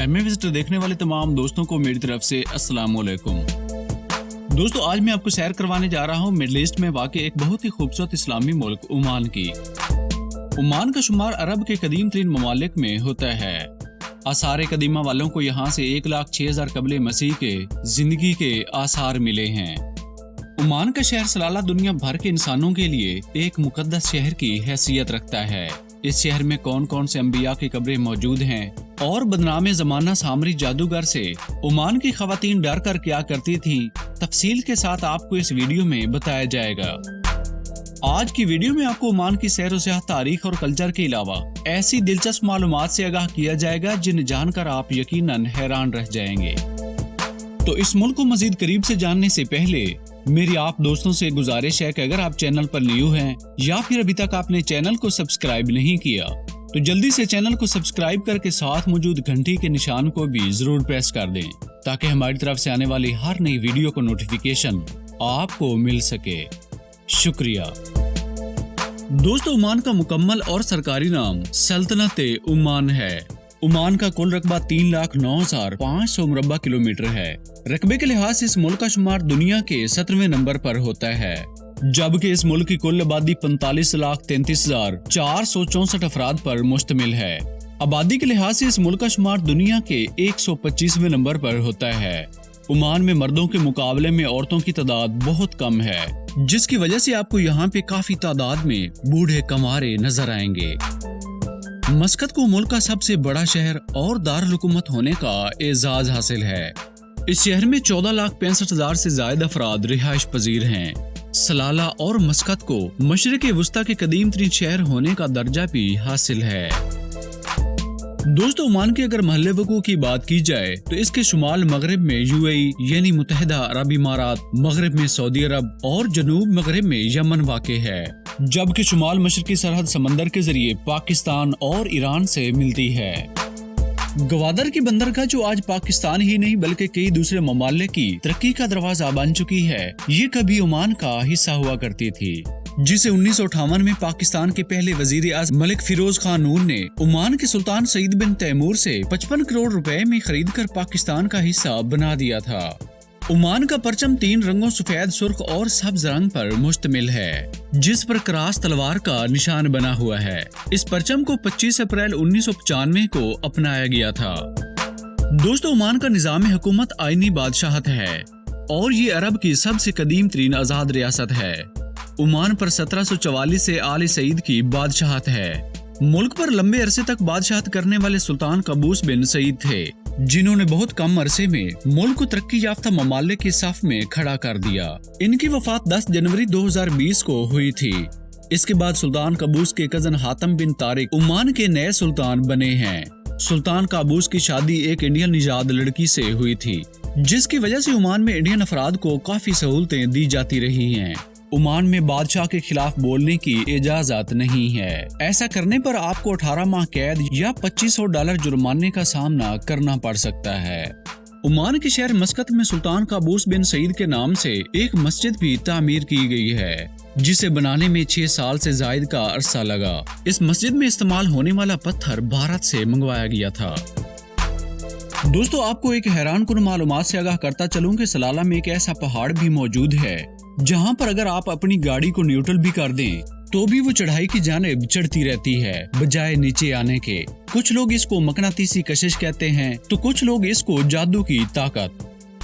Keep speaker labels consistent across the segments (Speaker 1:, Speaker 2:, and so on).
Speaker 1: MA visitor देखने वाले तमाम दोस्तों को मेरी तरफ से अस्सलाम वालेकुम। दोस्तों, आज मैं आपको सैर करवाने जा रहा हूँ मिडल ईस्ट में वाक़ एक बहुत ही खूबसूरत इस्लामी मुल्क ओमान की। ओमान का शुमार अरब के कदीम तरीन ममालिक में होता है। आसार कदीमा वालों को यहाँ से 1,06,000 कबले मसीह के जिंदगी के आसार मिले हैं। ओमान का शहर सलाला दुनिया भर के इंसानों के लिए एक मुकद्दस शहर की हैसियत रखता है। इस शहर में कौन कौन से अंबिया की कब्रें मौजूद हैं और बदनाम ज़माना सामरी जादूगर से ओमान की ख़वातीन डर कर क्या करती थीं, तफसील के साथ आपको इस वीडियो में बताया जाएगा। आज की वीडियो में आपको ओमान की सैर व सियाहत, तारीख और कल्चर के अलावा ऐसी दिलचस्प मालूमात से आगाह किया जाएगा जिन्हें जानकर आप यकीनन हैरान रह जाएंगे। तो इस मुल्क को मजीद करीब से जानने से पहले मेरी आप दोस्तों से गुजारिश है कि अगर आप चैनल पर न्यू हैं या फिर अभी तक आपने चैनल को सब्सक्राइब नहीं किया तो जल्दी से चैनल को सब्सक्राइब करके साथ मौजूद घंटी के निशान को भी जरूर प्रेस कर दें ताकि हमारी तरफ से आने वाली हर नई वीडियो को नोटिफिकेशन आपको मिल सके। शुक्रिया। दोस्तों, ओमान का मुकम्मल और सरकारी नाम सल्तनत ओमान है। ओमान का कुल रकबा 3,09,500 मुरब्बा किलोमीटर है। रकबे के लिहाज से इस मुल्क का शुमार दुनिया के 17वें नंबर पर होता है, जबकि इस मुल्क की कुल आबादी 45,33,464 अफराद पर मुश्तमिल है। आबादी के लिहाज से इस मुल्क का शुमार दुनिया के 125वें नंबर पर होता है। ओमान में मर्दों के मुकाबले में औरतों की तादाद बहुत कम है, जिसकी वजह से आपको यहाँ पे काफी तादाद में बूढ़े कमारे नजर आएंगे। मस्कत को मुल्क का सबसे बड़ा शहर और दारुल हुकूमत होने का एजाज हासिल है। इस शहर में 14,65,000 से ज्यादा अफराद रिहाइश पजीर हैं। सलाला और मस्कत को मशरिक़ वुस्ता के कदीम तरीन शहर होने का दर्जा भी हासिल है। दोस्तों, ओमान के अगर महल्ले वकू की बात की जाए तो इसके शुमाल मगरब में यूएई यानी मुत्तहिदा अरब इमारात, मगरब में सऊदी अरब और जनूब मगरब में यमन वाक़े है, जबकि शुमाल मशरकी सरहद समंदर के जरिए पाकिस्तान और ईरान से मिलती है। गवादर की बंदरगाह जो आज पाकिस्तान ही नहीं बल्कि कई दूसरे ममालिक की तरक्की का दरवाजा बन चुकी है, ये कभी ओमान का हिस्सा हुआ करती थी, जिसे 1958 में पाकिस्तान के पहले वजीर आज़म मलिक फिरोज खान नून ने ओमान के सुल्तान सईद बिन तैमूर से 55 करोड़ रुपए में खरीद कर पाकिस्तान का हिस्सा बना दिया था। ओमान का परचम 3 रंगों सफेद, सुर्ख और सब्ज रंग पर मुश्तमिल है, जिस पर क्रास तलवार का निशान बना हुआ है। इस परचम को 25 अप्रैल 1995 को अपनाया गया था। दोस्तों, ओमान का निज़ाम हुकूमत आईनी बादशाहत है और ये अरब की सबसे कदीम तरीन आज़ाद रियासत है। ओमान पर 1744 से आले सईद की बादशाहत है। मुल्क पर लंबे अरसे तक बादशाहत करने वाले सुल्तान कबूस बिन सईद थे, जिन्होंने बहुत कम अरसे में मुल्क को तरक्की याफ्ता ममालिक की सफ में खड़ा कर दिया। इनकी वफात 10 जनवरी 2020 को हुई थी। इसके बाद सुल्तान कबूस के कजन हातम बिन तारिक ओमान के नए सुल्तान बने हैं। सुल्तान काबूस की शादी एक इंडियन निजाद लड़की से हुई थी, जिसकी वजह से ओमान में इंडियन अफराद को काफी सहूलतें दी जाती रही हैं। ओमान में बादशाह के खिलाफ बोलने की इजाजत नहीं है। ऐसा करने पर आपको 18 माह कैद या $2500 जुर्माने का सामना करना पड़ सकता है। ओमान के शहर मस्कत में सुल्तान काबूस बिन सईद के नाम से एक मस्जिद भी तामीर की गई है, जिसे बनाने में 6 साल से जायद का अरसा लगा। इस मस्जिद में इस्तेमाल होने वाला पत्थर भारत से मंगवाया गया था। दोस्तों, आपको एक हैरान कुन मालूमात से आगाह करता चलूं कि सलाला में एक ऐसा पहाड़ भी मौजूद है जहां पर अगर आप अपनी गाड़ी को न्यूट्रल भी कर दें तो भी वो चढ़ाई की जानिब चढ़ती रहती है बजाय नीचे आने के। कुछ लोग इसको मकनातीसी कशिश कहते हैं तो कुछ लोग इसको जादू की ताकत।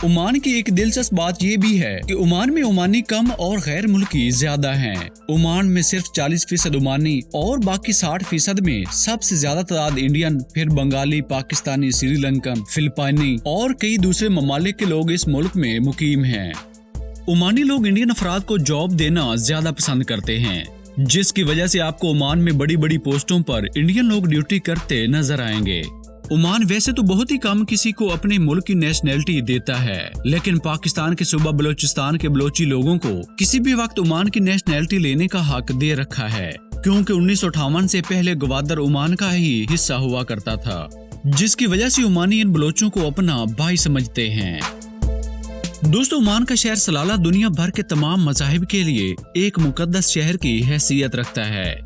Speaker 1: ओमान की एक दिलचस्प बात ये भी है कि ओमान में ओमानी कम और गैर मुल्की ज्यादा हैं। ओमान में सिर्फ 40% ओमानी और बाकी 60% में सबसे ज्यादा तादाद इंडियन, फिर बंगाली, पाकिस्तानी, श्रीलंकन, फिलिपाइनी और कई दूसरे ममालिक के लोग इस मुल्क में मुकीम हैं। ओमानी लोग इंडियन अफराद को जॉब देना ज्यादा पसंद करते हैं, जिसकी वजह से आपको ओमान में बड़ी बड़ी पोस्टों पर इंडियन लोग ड्यूटी करते नजर आएंगे। ओमान वैसे तो बहुत ही कम किसी को अपने मुल्क की नेशनैलिटी देता है, लेकिन पाकिस्तान के सूबा बलोचिस्तान के बलोची लोगों को किसी भी वक्त ओमान की नेशनैलिटी लेने का हक दे रखा है, क्योंकि 1958 से पहले गवादर ओमान का ही हिस्सा हुआ करता था, जिसकी वजह से ओमानी इन बलोचों को अपना भाई समझते हैं। दोस्तों, ओमान का शहर सलाला दुनिया भर के तमाम मज़ाहिब के लिए एक मुकद्दस शहर की हैसियत रखता है।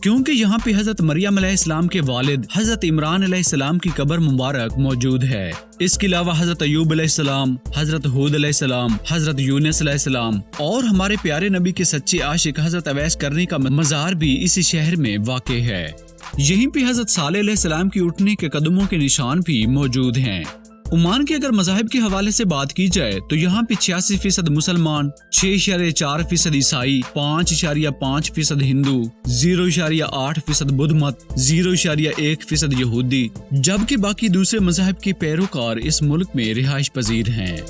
Speaker 1: क्योंकि यहाँ पे हजरत मरियम अलैहिस्सलाम के वालिद हजरत इमरान अलैहिस्सलाम की कब्र मुबारक मौजूद है। इसके अलावा हजरत अयूब अलैहिस्सलाम, हजरत हूद अलैहिस्सलाम, हजरत यूनुस अलैहिस्सलाम और हमारे प्यारे नबी के सच्चे आशिक हजरत अवैस करनी का मज़ार भी इसी शहर में वाक़ है। यहीं पे हजरत सालेह अलैहिस्सलाम की उठने के कदमों के निशान भी मौजूद हैं। ओमान के अगर मज़ाहिब के हवाले से बात की जाए तो यहाँ पे 86% मुसलमान, 6.4% ईसाई, 5.5% हिंदू, 0.8% बुद्ध मत, 0.1% यहूदी, जबकि बाकी दूसरे मज़ाहिब के पैरोकार इस मुल्क में रिहाइश पजीर हैं।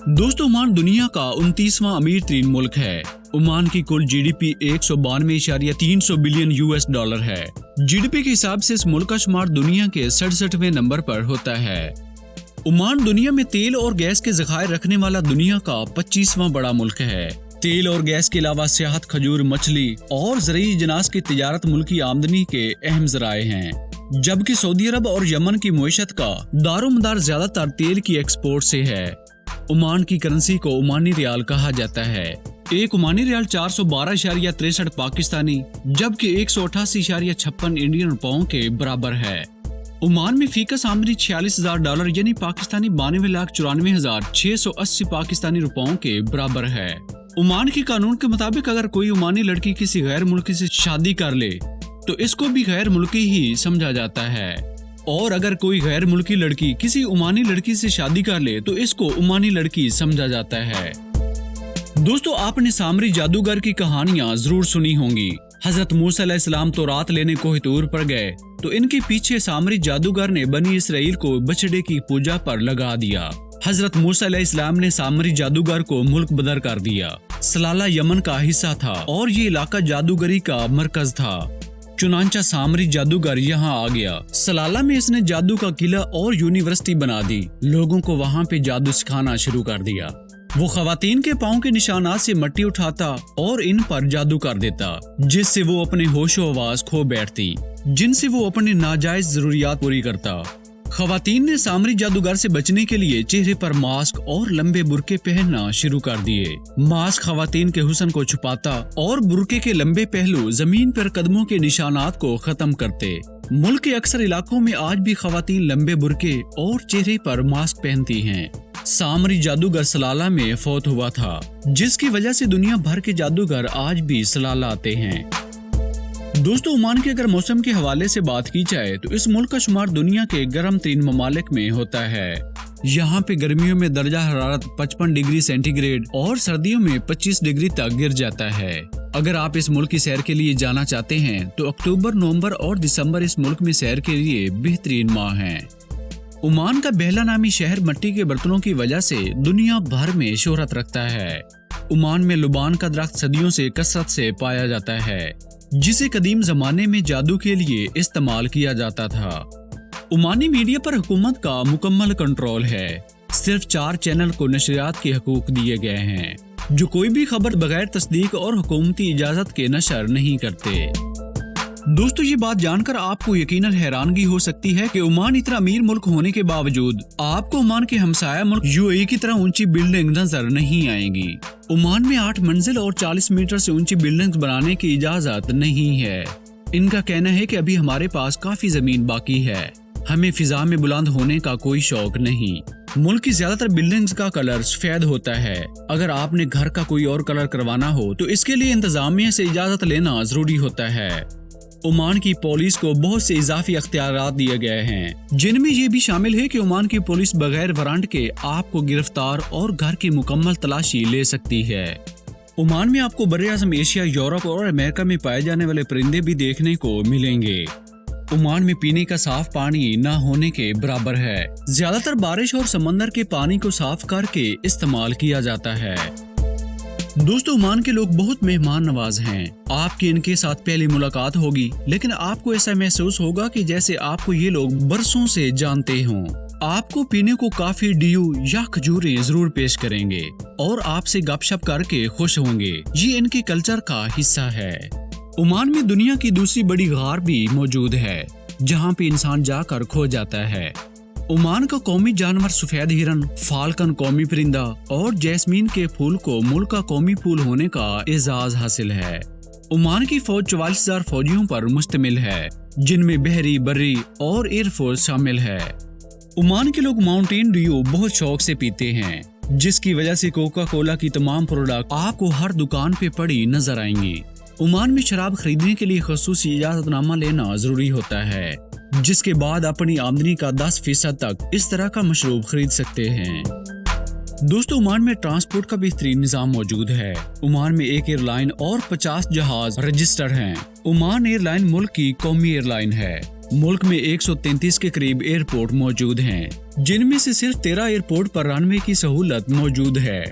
Speaker 1: दोस्तों, ओमान दुनिया का 29वां अमीर तरीन मुल्क है। ओमान की कुल GDP 192.300 बिलियन $US है। GDP के हिसाब से इस मुल्क का शुमार दुनिया के 67वें नंबर पर होता है। ओमान दुनिया में तेल और गैस के ज़खायर रखने वाला दुनिया का 25वां बड़ा मुल्क है। तेल और गैस के अलावा सियाहत, खजूर, मछली और ज़रूरी जनास की तिजारत मुल्क की आमदनी के अहम ज़राए हैं, जबकि सऊदी अरब और यमन की मुईशत का दारोमदार ज्यादातर तेल की एक्सपोर्ट से है। ओमान की करेंसी को ओमानी रियाल कहा जाता है। एक ओमानी रियाल 412.63 पाकिस्तानी जबकि 188.56 इंडियन रुपयों के बराबर है। ओमान में फीकस आमदनी $46,000 यानी पाकिस्तानी 92,94,680 पाकिस्तानी रुपयों के बराबर है। ओमान के कानून के मुताबिक अगर कोई ओमानी लड़की किसी गैर मुल्की से शादी कर ले तो इसको भी गैर मुल्की ही समझा जाता है, और अगर कोई गैर मुल्की लड़की किसी ओमानी लड़की से शादी कर ले तो इसको ओमानी लड़की समझा जाता है। दोस्तों, आपने सामरी जादूगर की कहानियां जरूर सुनी होंगी। हजरत मूसा अलैहिस्सलाम तो रात लेने कोहितूर पर गए तो इनके पीछे सामरी जादूगर ने बनी इसराइल को बछड़े की पूजा पर लगा दिया। हजरत मूसा अलैहिस्सलाम ने सामरी जादूगर को मुल्क बदर कर दिया। सलाला यमन का हिस्सा था और ये इलाका जादूगरी का मरकज था। चुनांचा सामरी जादूगर यहाँ आ गया। सलाला में इसने जादू का किला और यूनिवर्सिटी बना दी। लोगों को वहाँ पे जादू सिखाना शुरू कर दिया। वो खवातीन के पाँव के निशानात से मिट्टी उठाता और इन पर जादू कर देता, जिससे वो अपने होशो आवाज खो बैठती, जिनसे वो अपने नाजायज जरूरियात पूरी करता। खवातीन ने सामरी जादूगर से बचने के लिए चेहरे पर मास्क और लंबे बुरके पहनना शुरू कर दिए। मास्क खवातीन के हुस्न को छुपाता और बुरके के लंबे पहलू जमीन पर कदमों के निशानात को खत्म करते। मुल्क के अक्सर इलाकों में आज भी खवातीन लंबे बुरके और चेहरे पर मास्क पहनती हैं। सामरी जादूगर सलाला में फौत हुआ था, जिसकी वजह से दुनिया भर के जादूगर आज भी सलाला आते हैं। दोस्तों, ओमान के अगर मौसम के हवाले से बात की जाए तो इस मुल्क का शुमार दुनिया के गर्म तीन ममालिक में होता है। यहाँ पे गर्मियों में दर्जा हरारत 55 डिग्री सेंटीग्रेड और सर्दियों में 25 डिग्री तक गिर जाता है। अगर आप इस मुल्क की सैर के लिए जाना चाहते हैं तो अक्टूबर, नवंबर और दिसंबर इस मुल्क में सैर के लिए बेहतरीन माह हैं। ओमान का बेहला नामी शहर मिट्टी के बर्तनों की वजह से दुनिया भर में शोहरत रखता है। ओमान में लुबान का दरख्त सदियों से कसरत से पाया जाता है, जिसे कदीम जमाने में जादू के लिए इस्तेमाल किया जाता था। ओमानी मीडिया पर हुकूमत का मुकम्मल कंट्रोल है। सिर्फ 4 चैनल को नशरियात के हकूक दिए गए हैं, जो कोई भी खबर बगैर तस्दीक और हुकूमती इजाजत के नशर नहीं करते। दोस्तों, ये बात जानकर आपको यकीनन हैरानगी हो सकती है कि ओमान इतना अमीर मुल्क होने के बावजूद आपको ओमान के हमसाया मुल्क UAE की तरह ऊंची बिल्डिंग नजर नहीं आएंगी। ओमान में 8 मंजिल और 40 मीटर से ऊंची बिल्डिंग्स बनाने की इजाजत नहीं है। इनका कहना है कि अभी हमारे पास काफी जमीन बाकी है, हमें फिजा में बुलंद होने का कोई शौक नहीं। मुल्क की ज्यादातर बिल्डिंग्स का कलर सफेद होता है। अगर आपने घर का कोई और कलर करवाना हो तो इसके लिए इंतजामिया से इजाजत लेना जरूरी होता है। ओमान की पुलिस को बहुत से इजाफी अख्तियारात दिए गए हैं, जिनमें ये भी शामिल है कि ओमान की पुलिस बगैर वारंट के आपको गिरफ्तार और घर की मुकम्मल तलाशी ले सकती है। ओमान में आपको बर्रे-ए-आज़म एशिया, यूरोप और अमेरिका में पाए जाने वाले परिंदे भी देखने को मिलेंगे। ओमान में पीने का साफ पानी न होने के बराबर है। ज्यादातर बारिश और समंदर के पानी को साफ करके इस्तेमाल किया जाता है। दोस्तों, ओमान के लोग बहुत मेहमान नवाज हैं। आपकी इनके साथ पहली मुलाकात होगी, लेकिन आपको ऐसा महसूस होगा कि जैसे आपको ये लोग बरसों से जानते हों। आपको पीने को काफी ड्यू या खजूरें जरूर पेश करेंगे और आपसे गपशप करके खुश होंगे। ये इनके कल्चर का हिस्सा है। ओमान में दुनिया की दूसरी बड़ी गार भी मौजूद है, जहाँ पे इंसान जाकर खो जाता है। ओमान का कौमी जानवर सफेद हिरन, फाल्कन कौमी परिंदा और जैस्मीन के फूल को मुल्क का कौमी फूल होने का एजाज हासिल है। ओमान की फौज 44,000 फौजियों पर मुश्तमिल है, जिनमें बहरी, बर्री और एयरफोर्स शामिल है। ओमान के लोग माउंटेन ड्यू बहुत शौक से पीते हैं, जिसकी वजह से कोका कोला की तमाम प्रोडक्ट आपको हर दुकान पे पड़ी नजर आएंगी। ओमान में शराब खरीदने के लिए खसूसी इजाजतनामा लेना जरूरी होता है, जिसके बाद अपनी आमदनी का 10% तक इस तरह का मशरूब खरीद सकते हैं। दोस्तों, ओमान में ट्रांसपोर्ट का बेहतरीन निजाम मौजूद है। ओमान में एक एयरलाइन और 50 जहाज रजिस्टर्ड हैं। ओमान एयरलाइन मुल्क की कौमी एयरलाइन है। मुल्क में 133 के करीब एयरपोर्ट मौजूद हैं, जिनमें से सिर्फ 13 एयरपोर्ट पर रनवे की सहूलत मौजूद है।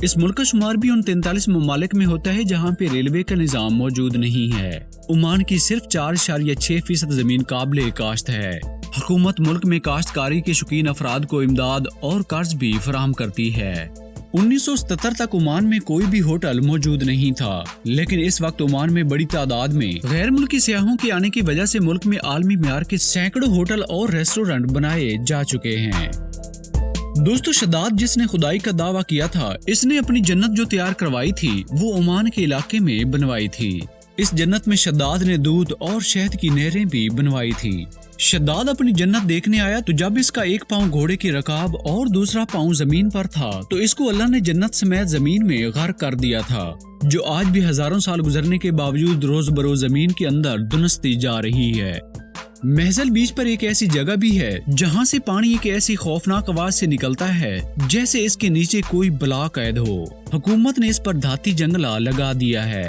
Speaker 1: इस मुल्क का शुमार भी उन 43 ममालिक में होता है जहाँ पे रेलवे का निजाम मौजूद नहीं है। ओमान की सिर्फ 4.6% जमीन काबिल काश्त है। हुकूमत मुल्क में काश्तकारी के शौकीन अफराद को इमदाद और कर्ज भी फराहम करती है। 1977 तक ओमान में कोई भी होटल मौजूद नहीं था, लेकिन इस वक्त ओमान में बड़ी तादाद में गैर मुल्की सियाहों के आने की वजह से मुल्क में आलमी मियार के सैकड़ों होटल और रेस्टोरेंट बनाए जा चुके हैं। दोस्तों, शद्दाद जिसने खुदाई का दावा किया था, इसने अपनी जन्नत जो तैयार करवाई थी वो ओमान के इलाके में बनवाई थी। इस जन्नत में शद्दाद ने दूध और शहद की नहरें भी बनवाई थी। शद्दाद अपनी जन्नत देखने आया तो जब इसका एक पांव घोड़े की रकाब और दूसरा पांव जमीन पर था तो इसको अल्लाह ने जन्नत समेत जमीन में गर्क कर दिया था, जो आज भी हजारों साल गुजरने के बावजूद रोज बरोज जमीन के अंदर दुनस्ती जा रही है। महजल बीच पर एक ऐसी जगह भी है जहाँ से पानी एक ऐसी खौफनाक आवाज से निकलता है जैसे इसके नीचे कोई बला कैद हो। हुकूमत ने इस पर धाती जंगला लगा दिया है।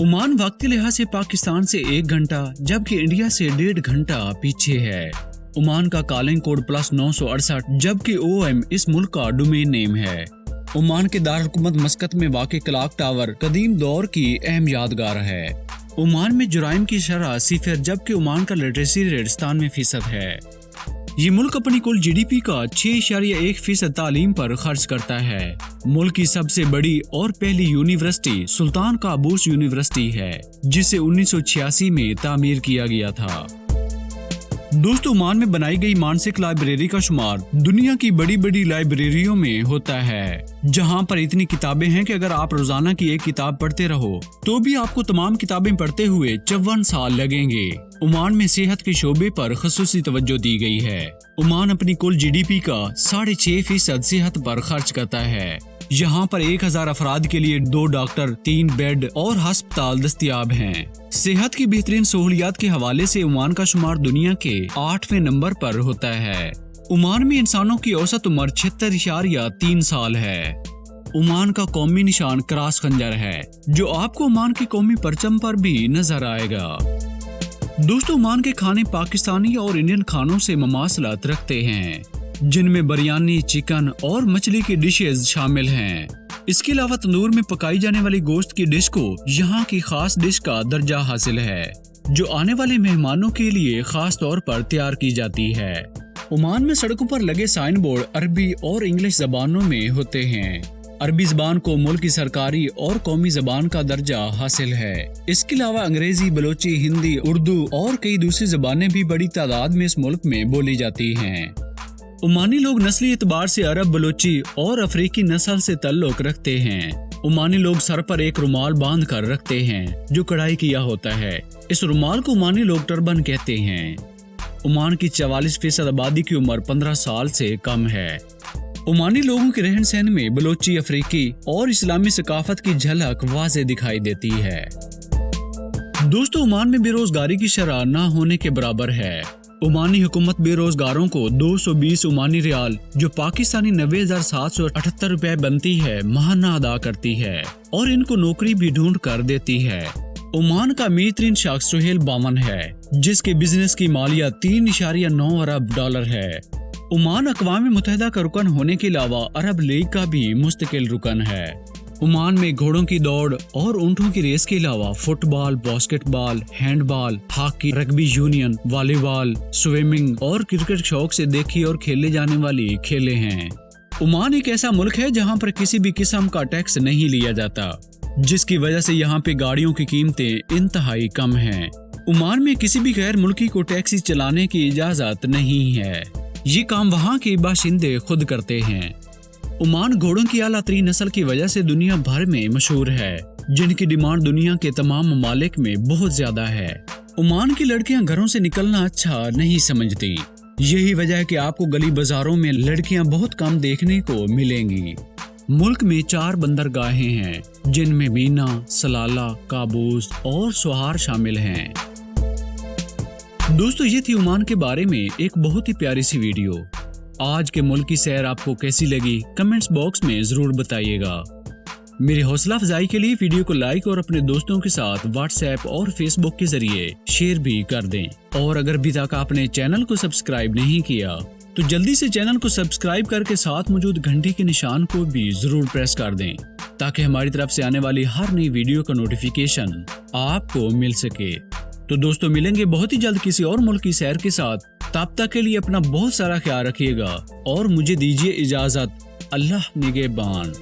Speaker 1: ओमान वक्त के लिहाज से पाकिस्तान से 1 घंटा जबकि इंडिया से 1.5 घंटा पीछे है। ओमान का कॉलिंग कोड +968 जबकि OM इस मुल्क का डोमेन नेम है। ओमान के दारहुकूमत मस्कत में वाक़ क्लॉक टावर कदीम दौर की अहम यादगार है। ओमान में जुराइम की शरह 0 जबकि ओमान का लिटरेसी रेट 97% है। ये मुल्क अपनी कुल GDP का 6.1% तालीम पर खर्च करता है। मुल्क की सबसे बड़ी और पहली यूनिवर्सिटी सुल्तान काबूस यूनिवर्सिटी है, जिसे 1986 में तामीर किया गया था। दोस्तों, ओमान में बनाई गई मानसिक लाइब्रेरी का शुमार दुनिया की बड़ी बड़ी लाइब्रेरियों में होता है, जहां पर इतनी किताबें हैं कि अगर आप रोजाना की एक किताब पढ़ते रहो तो भी आपको तमाम किताबें पढ़ते हुए 54 साल लगेंगे। ओमान में सेहत के शोबे पर खसूसी तवज्जो दी गई है। ओमान अपनी कुल GDP का 6.5% सेहत पर खर्च करता है। यहाँ पर 1000 अफराद के लिए 2 डॉक्टर, 3 बेड और अस्पताल दस्तयाब हैं। सेहत की बेहतरीन सहूलियात के हवाले से ओमान का शुमार दुनिया के 8वें नंबर पर होता है। ओमान में इंसानों की औसत उम्र 76.3 साल है। ओमान का कौमी निशान क्रॉस खंजर है, जो आपको ओमान के कौमी परचम पर भी नजर आएगा। दोस्तों, ओमान के खाने पाकिस्तानी और इंडियन खानों से ममासलत रखते हैं, जिनमें बिरयानी, चिकन और मछली की डिशेज शामिल हैं। इसके अलावा तंदूर में पकाई जाने वाली गोश्त की डिश को यहाँ की खास डिश का दर्जा हासिल है, जो आने वाले मेहमानों के लिए खास तौर पर तैयार की जाती है। ओमान में सड़कों पर लगे साइन बोर्ड अरबी और इंग्लिश जबानों में होते हैं। अरबी जबान को मुल्क की सरकारी और कौमी जबान का दर्जा हासिल है। इसके अलावा अंग्रेजी, बलोची, हिंदी, उर्दू और कई दूसरी जबानें भी बड़ी तादाद में इस मुल्क में बोली जाती हैं। ओमानी लोग नस्ली एतबार से अरब, बलोची और अफ्रीकी नस्ल से ताल्लुक रखते हैं। ओमानी लोग सर पर एक रुमाल बांध कर रखते हैं जो कढ़ाई किया होता है। इस रुमाल को ओमानी लोग टर्बन कहते हैं। ओमान की 44% आबादी की उम्र 15 साल से कम है। ओमानी लोगों के रहन सहन में बलोची, अफ्रीकी और इस्लामी सकाफत की झलक वाज़े दिखाई देती है। दोस्तों, ओमान में बेरोजगारी की शरह ना होने के बराबर है। ओमानी हुकूमत बेरोजगारों को 220 ओमानी रियाल, जो पाकिस्तानी 90,778 रुपए बनती है, माहाना अदा करती है और इनको नौकरी भी ढूंढ कर देती है। ओमान का अमीर तरीन शख्स सुहेल बामन है, जिसके बिजनेस की मालिया 3.9 अरब डॉलर है। ओमान अक़वाम मुत्तहिदा का रुकन होने के अलावा अरब लीग का भी मुस्तकिल रुकन है। ओमान में घोड़ों की दौड़ और ऊंटों की रेस के अलावा football, basketball, handball, hockey, rugby union, volleyball, swimming और क्रिकेट शौक से देखी और खेले जाने वाली खेलें हैं। ओमान एक ऐसा मुल्क है जहां पर किसी भी किस्म का टैक्स नहीं लिया जाता, जिसकी वजह से यहाँ पे गाड़ियों की कीमतें इंतहाई कम हैं। ओमान में किसी भी गैर मुल्की को टैक्सी चलाने की इजाजत नहीं है। ये काम वहाँ के बाशिंदे खुद करते हैं। ओमान घोड़ों की आला तरीन नस्ल की वजह से दुनिया भर में मशहूर है। जिनकी डिमांड दुनिया के तमाम ममालिक में बहुत ज्यादा है। ओमान की लड़कियां घरों से निकलना अच्छा नहीं समझती। यही वजह है कि आपको गली बाजारों में लड़कियां बहुत कम देखने को मिलेंगी। मुल्क में 4 बंदरगाहें हैं, जिनमें मीना, सलाला, काबूस और सोहार शामिल हैं। दोस्तों, ये थी ओमान के बारे में एक बहुत ही प्यारी सी वीडियो। आज के मुल्क की सैर आपको कैसी लगी कमेंट्स बॉक्स में जरूर बताइएगा। मेरी हौसला अफजाई के लिए वीडियो को लाइक और अपने दोस्तों के साथ व्हाट्सएप और फेसबुक के जरिए शेयर भी कर दें। और अगर अभी तक आपने चैनल को सब्सक्राइब नहीं किया तो जल्दी से चैनल को सब्सक्राइब करके साथ मौजूद घंटी के निशान को भी जरूर प्रेस कर दें, ताकि हमारी तरफ से आने वाली हर नई वीडियो का नोटिफिकेशन आपको मिल सके। तो दोस्तों, मिलेंगे बहुत ही जल्द किसी और मुल्क की सैर के साथ। तब तक के लिए अपना बहुत सारा ख्याल रखिएगा और मुझे दीजिए इजाजत। अल्लाह निगहबान।